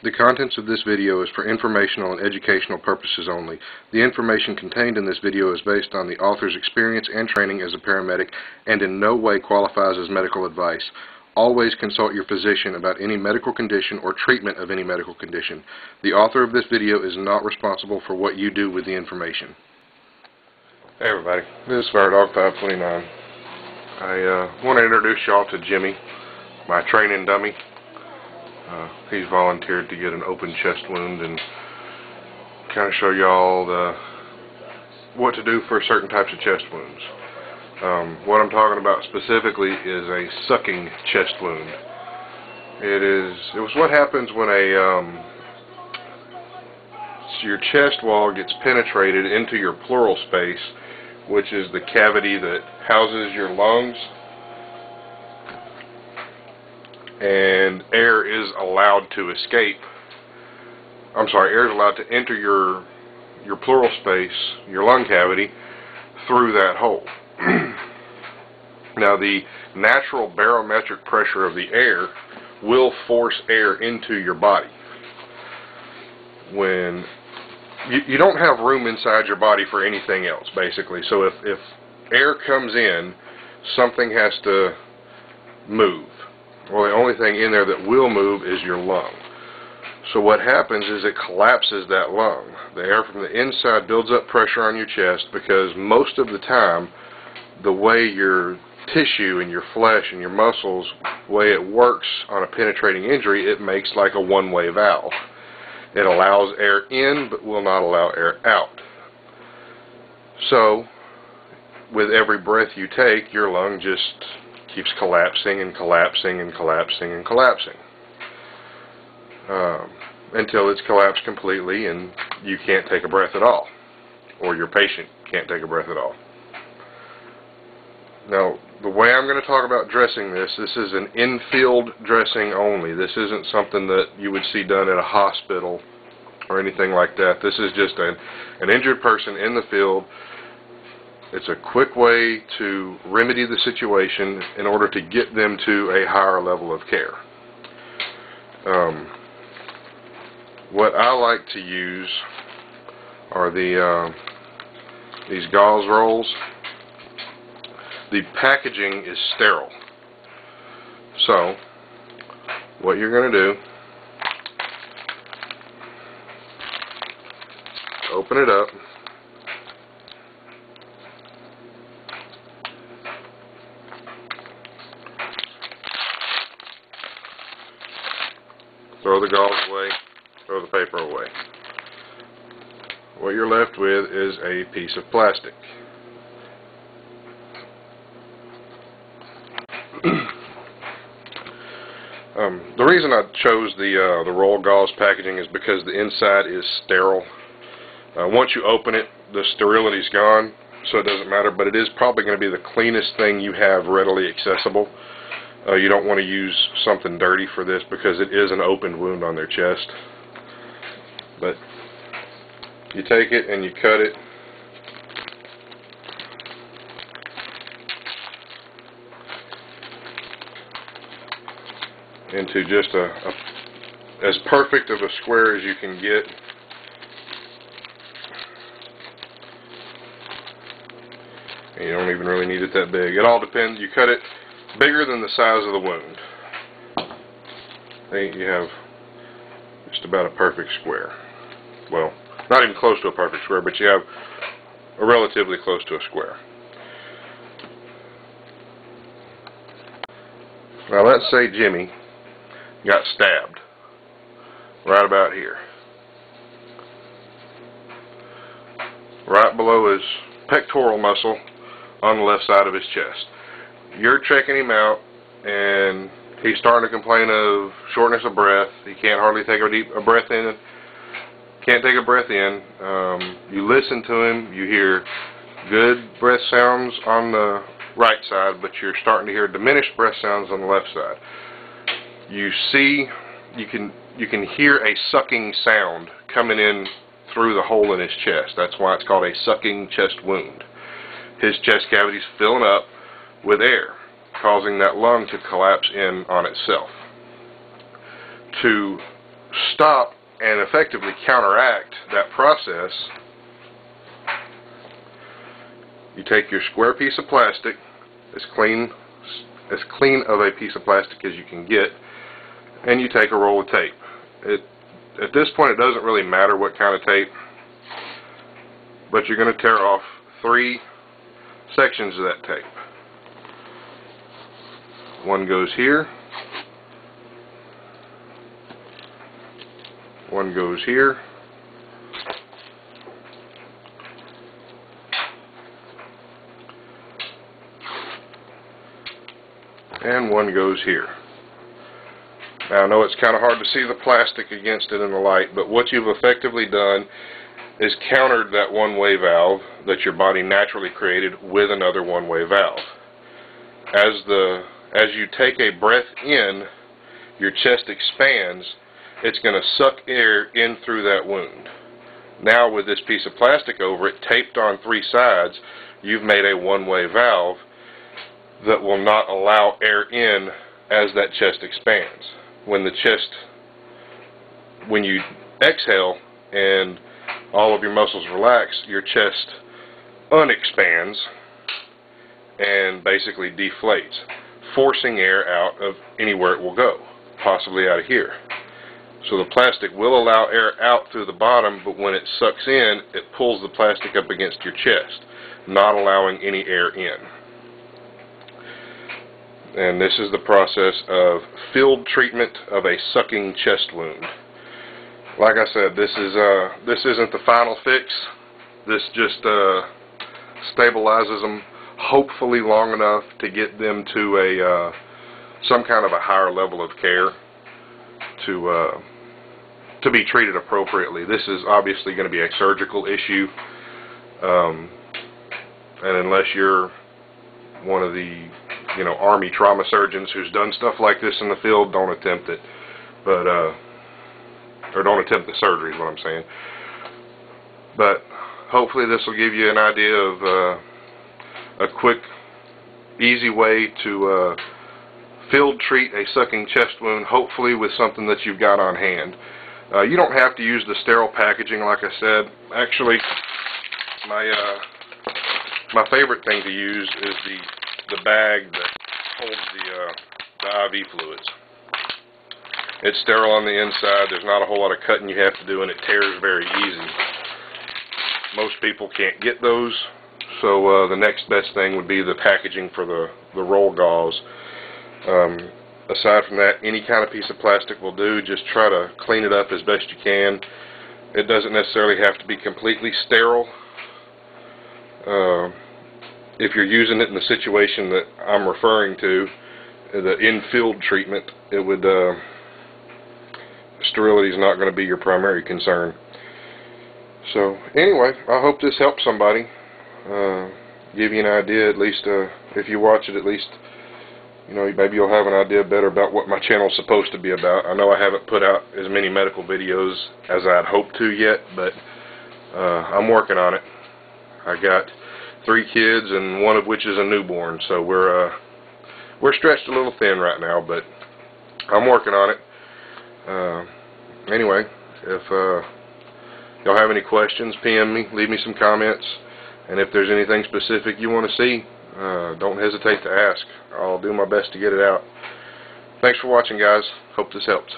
The contents of this video is for informational and educational purposes only. The information contained in this video is based on the author's experience and training as a paramedic and in no way qualifies as medical advice. Always consult your physician about any medical condition or treatment of any medical condition. The author of this video is not responsible for what you do with the information. Hey everybody, this is Fire Dog 529. I want to introduce y'all to Jimmy, my training dummy. He's volunteered to get an open chest wound and kind of show y'all what to do for certain types of chest wounds. What I'm talking about specifically is a sucking chest wound. It was what happens when your chest wall gets penetrated into your pleural space, which is the cavity that houses your lungs, and air is allowed to escape. Air is allowed to enter your pleural space, your lung cavity, through that hole. Now, the natural barometric pressure of the air will force air into your body. When you don't have room inside your body for anything else, basically. So if air comes in, something has to move. Well, the only thing in there that will move is your lung. So what happens is it collapses that lung. The air from the inside builds up pressure on your chest because most of the time, the way your tissue and your flesh and your muscles, the way it works on a penetrating injury, it makes like a one-way valve. It allows air in but will not allow air out. So with every breath you take, your lung just keeps collapsing and collapsing and collapsing and collapsing until it's collapsed completely and you can't take a breath at all, or your patient can't take a breath at all. Now, the way I'm going to talk about dressing this is an in-field dressing only. This isn't something that you would see done at a hospital or anything like that. This is just an injured person in the field. It's a quick way to remedy the situation in order to get them to a higher level of care. What I like to use are these gauze rolls. The packaging is sterile. So, what you're going to do, open it up. Throw the gauze away, throw the paper away. What you're left with is a piece of plastic. The reason I chose the roll gauze packaging is because the inside is sterile. Once you open it, the sterility is gone, so it doesn't matter, but it is probably going to be the cleanest thing you have readily accessible. You don't want to use something dirty for this because it is an open wound on their chest. But you take it and you cut it. Into just as perfect of a square as you can get. And you don't even really need it that big. It all depends. You cut it bigger than the size of the wound. Then you have just about a perfect square. Well, not even close to a perfect square, but you have a relatively close to a square. Now let's say Jimmy got stabbed right about here, right below his pectoral muscle on the left side of his chest. You're checking him out and he's starting to complain of shortness of breath. He can't hardly take a breath in. Can't take a breath in. You listen to him, you hear good breath sounds on the right side, but you're starting to hear diminished breath sounds on the left side. You can hear a sucking sound coming in through the hole in his chest. That's why it's called a sucking chest wound. His chest cavity is filling up with air, causing that lung to collapse in on itself. To stop and effectively counteract that process, you take your square piece of plastic, as clean of a piece of plastic as you can get, and you take a roll of tape. At this point it doesn't really matter what kind of tape, but you're going to tear off 3 sections of that tape. One goes here, one goes here, and one goes here. Now I know it's kind of hard to see the plastic against it in the light, but what you've effectively done is countered that one-way valve that your body naturally created with another one-way valve. As you take a breath in, your chest expands, it's going to suck air in through that wound. Now with this piece of plastic over it, taped on 3 sides, you've made a one-way valve that will not allow air in as that chest expands. When you exhale and all of your muscles relax, your chest unexpands and basically deflates, forcing air out of anywhere it will go, possibly out of here. So the plastic will allow air out through the bottom, but when it sucks in, it pulls the plastic up against your chest, not allowing any air in. And this is the process of field treatment of a sucking chest wound. Like I said, this isn't the final fix. This just stabilizes them, hopefully long enough to get them to some kind of a higher level of care to be treated appropriately. This is obviously going to be a surgical issue, and unless you're one of the Army trauma surgeons who's done stuff like this in the field, don't attempt it. But or don't attempt the surgery is what I'm saying. But hopefully this will give you an idea of a quick, easy way to field treat a sucking chest wound, hopefully with something that you've got on hand. You don't have to use the sterile packaging, like I said. Actually, my favorite thing to use is the bag that holds the IV fluids. It's sterile on the inside. There's not a whole lot of cutting you have to do, and it tears very easy. Most people can't get those, so the next best thing would be the packaging for the roll gauze. Aside from that, any kind of piece of plastic will do. Just try to clean it up as best you can. It doesn't necessarily have to be completely sterile. If you're using it in the situation that I'm referring to, the in-field treatment, it would sterility is not going to be your primary concern. So anyway, I hope this helps somebody. Give you an idea, at least if you watch it, at least maybe you'll have an idea better about what my channel is supposed to be about. I know I haven't put out as many medical videos as I'd hoped to yet, but I'm working on it. I got 3 kids, and one of which is a newborn, so we're stretched a little thin right now, but I'm working on it. Anyway, if y'all have any questions, PM me, leave me some comments, and if there's anything specific you want to see, don't hesitate to ask. I'll do my best to get it out. Thanks for watching, guys. Hope this helped.